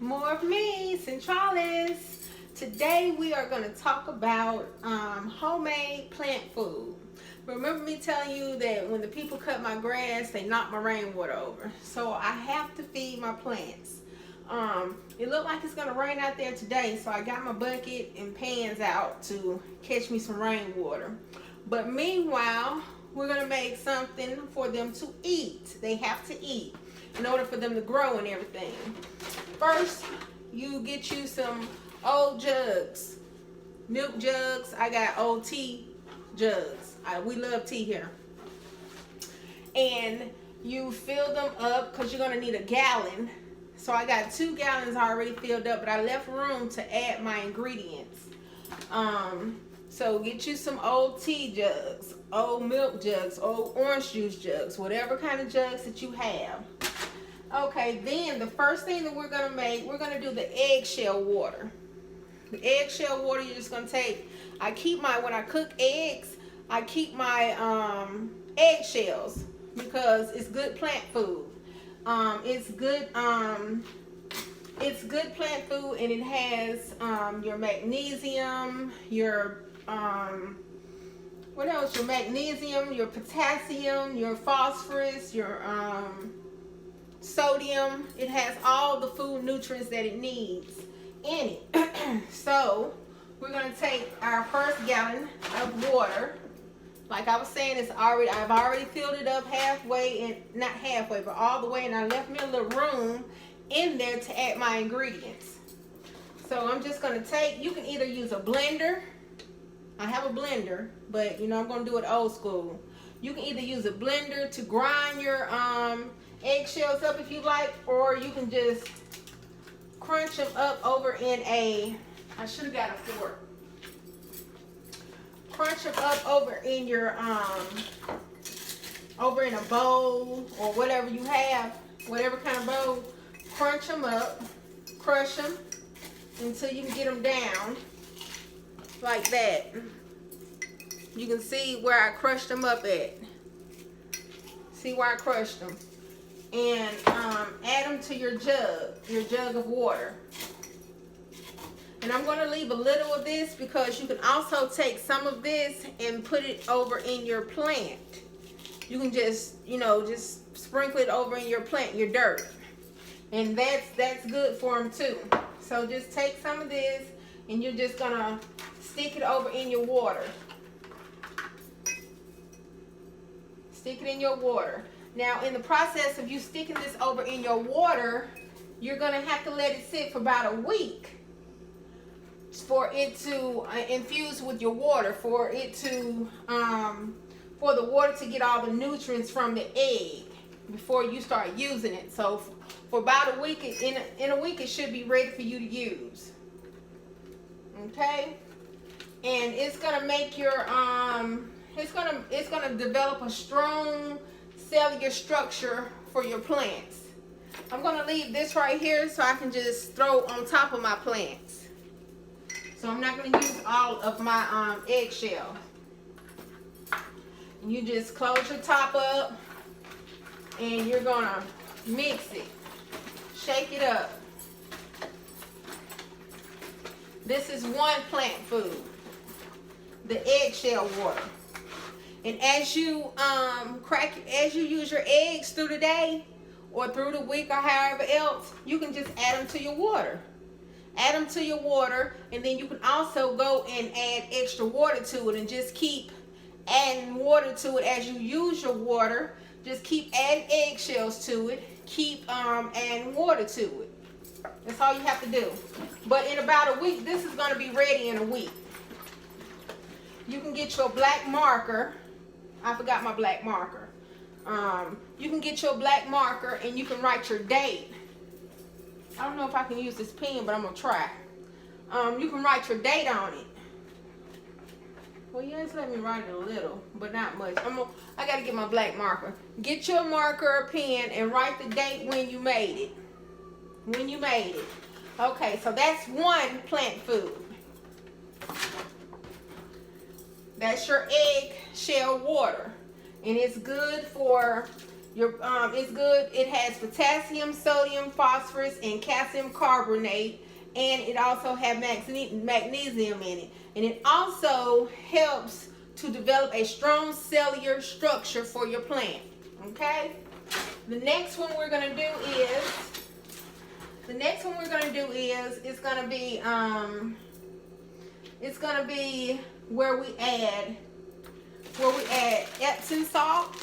More of me, Centralis. Today we are going to talk about homemade plant food. Remember me telling you that when the people cut my grass, they knock my rainwater over. So I have to feed my plants. It looked like it's going to rain out there today, so I got my bucket and pans out to catch me some rainwater. But meanwhile, we're going to make something for them to eat. They have to eat in order for them to grow and everything. First, you get you some old jugs, milk jugs. I got old tea jugs. We love tea here. And you fill them up because you're going to need a gallon. So I got 2 gallons already filled up, but I left room to add my ingredients. So get you some old tea jugs, old milk jugs, old orange juice jugs, whatever kind of jugs that you have. Okay, then the first thing that we're going to make, we're going to do the eggshell water. The eggshell water, you're just going to take, when I cook eggs, I keep my eggshells because it's good plant food. It's good plant food, and it has your magnesium, your what else? Your magnesium, your potassium, your phosphorus, your sodium. It has all the food nutrients that it needs in it. So we're going to take our first gallon of water. Like I was saying, I've already filled it up halfway, and not halfway, but all the way, and I left me a little room in there to add my ingredients. So I'm just going to take, you can either use a blender. I have a blender, but I'm going to do it old school. You can either use a blender to grind your eggshells up if you like, or you can just crunch them up over in I should have got a fork. Crunch them up over in your over in a bowl or whatever you have, whatever kind of bowl. Crunch them up, crush them until you can get them down like that. You can see where I crushed them up at. See where I crushed them. And add them to your jug of water. And I'm going to leave a little of this because you can also take some of this and put it over in your plant. You can just, just sprinkle it over in your plant, your dirt. And that's good for them too. So just take some of this and you're just going to stick it over in your water. Stick it in your water. Now, in the process of you sticking this over in your water, you're going to have to let it sit for about a week for it to infuse with your water, for it to, for the water to get all the nutrients from the egg before you start using it. So for about a week, in a week, it should be ready for you to use. Okay? And it's going to make your, it's going to develop a strong cellular structure for your plants. I'm going to leave this right here so I can just throw on top of my plants. So I'm not going to use all of my eggshell. You just close your top up and you're going to mix it. Shake it up. This is one plant food, the eggshell water. And as you use your eggs through the day or through the week or however else, you can just add them to your water. Add them to your water, and then you can also go and add extra water to it and just keep adding water to it as you use your water. Just keep adding eggshells to it. Keep adding water to it. That's all you have to do. But in about a week, this is going to be ready in a week. You can get your black marker. I forgot my black marker. You can get your black marker and you can write your date. I don't know if I can use this pen, but I'm going to try. You can write your date on it. Well, yes, let me write it a little, but not much. I got to get my black marker. Get your marker or pen and write the date when you made it. When you made it. Okay, so that's one plant food. That's your egg shell water. And it's good for It's good. It has potassium, sodium, phosphorus, and calcium carbonate, and it also has magnesium in it. And it also helps to develop a strong cellular structure for your plant. Okay. The next one we're gonna do is it's gonna be where we add Epsom salt.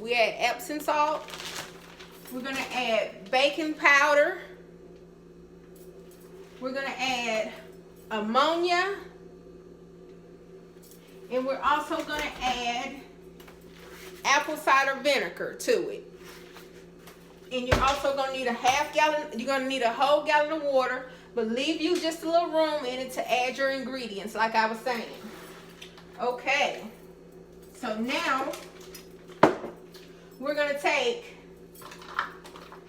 We add Epsom salt. We're gonna add baking powder. We're gonna add ammonia. And we're also gonna add apple cider vinegar to it. And you're also gonna need a whole gallon of water, but leave you just a little room in it to add your ingredients, like I was saying. Okay, so now we're gonna take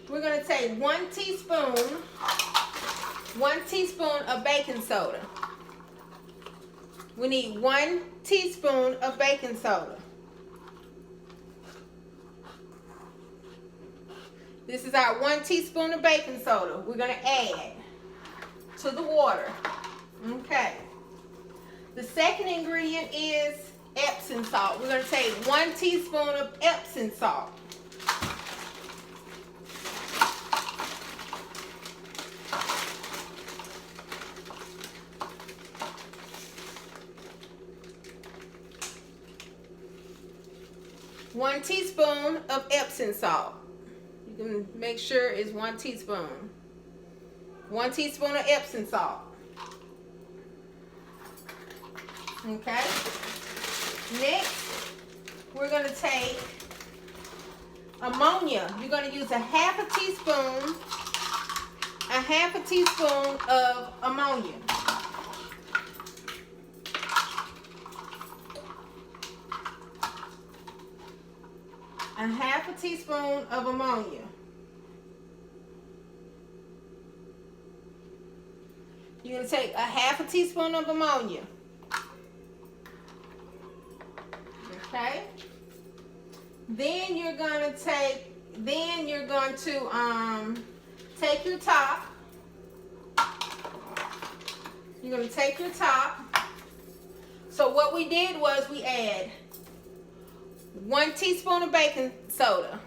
1 teaspoon of baking soda. We need 1 teaspoon of baking soda. This is our 1 teaspoon of baking soda. We're gonna add to the water. Okay. The second ingredient is Epsom salt. We're gonna take 1 teaspoon of Epsom salt. One teaspoon of Epsom salt. You can make sure it's 1 teaspoon. 1 teaspoon of Epsom salt. Okay. Next, we're going to take ammonia. You're going to use a half a teaspoon of ammonia. A half a teaspoon of ammonia. You're going to take a half a teaspoon of ammonia. Okay. Then you're going to take your top. You're going to take your top. So what we did was we add 1 teaspoon of baking soda,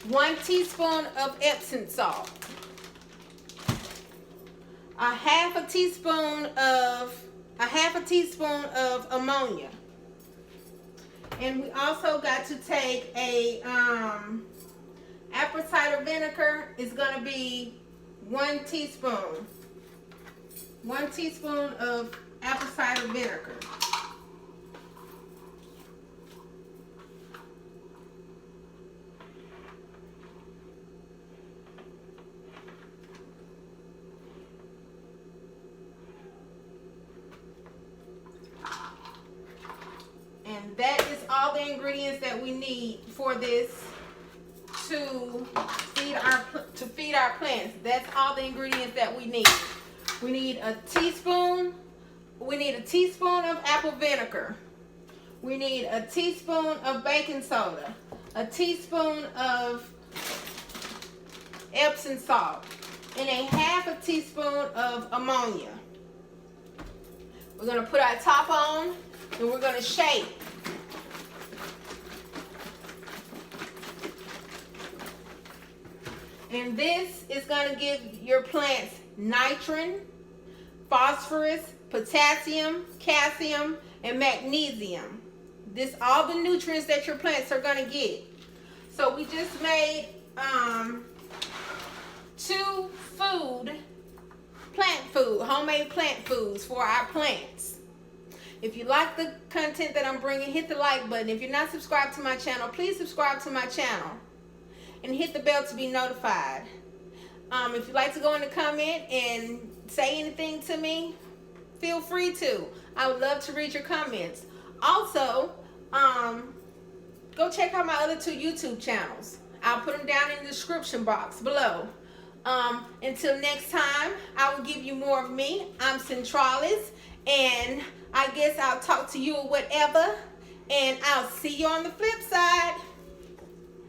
1 teaspoon of Epsom salt, a half a teaspoon of ammonia, and we also got to take a apple cider vinegar. Is going to be 1 teaspoon. 1 teaspoon of apple cider vinegar. And that is all the ingredients that we need for this to feed our plants. That's all the ingredients that we need. We need a teaspoon of apple vinegar. We need a teaspoon of baking soda, a teaspoon of Epsom salt, and a half a teaspoon of ammonia. We're going to put our top on and we're going to shake. And this is going to give your plants nitrogen, phosphorus, potassium, calcium, and magnesium. This all the nutrients that your plants are going to get. So we just made 2 homemade plant foods for our plants. If you like the content that I'm bringing, hit the like button. If you're not subscribed to my channel, please subscribe to my channel and hit the bell to be notified. If you'd like to go in the comment and say anything to me, feel free to. I would love to read your comments. Also, go check out my other 2 YouTube channels. I'll put them down in the description box below. Until next time, I will give you more of me. I'm Centralis, and I guess I'll talk to you or whatever. And I'll see you on the flip side.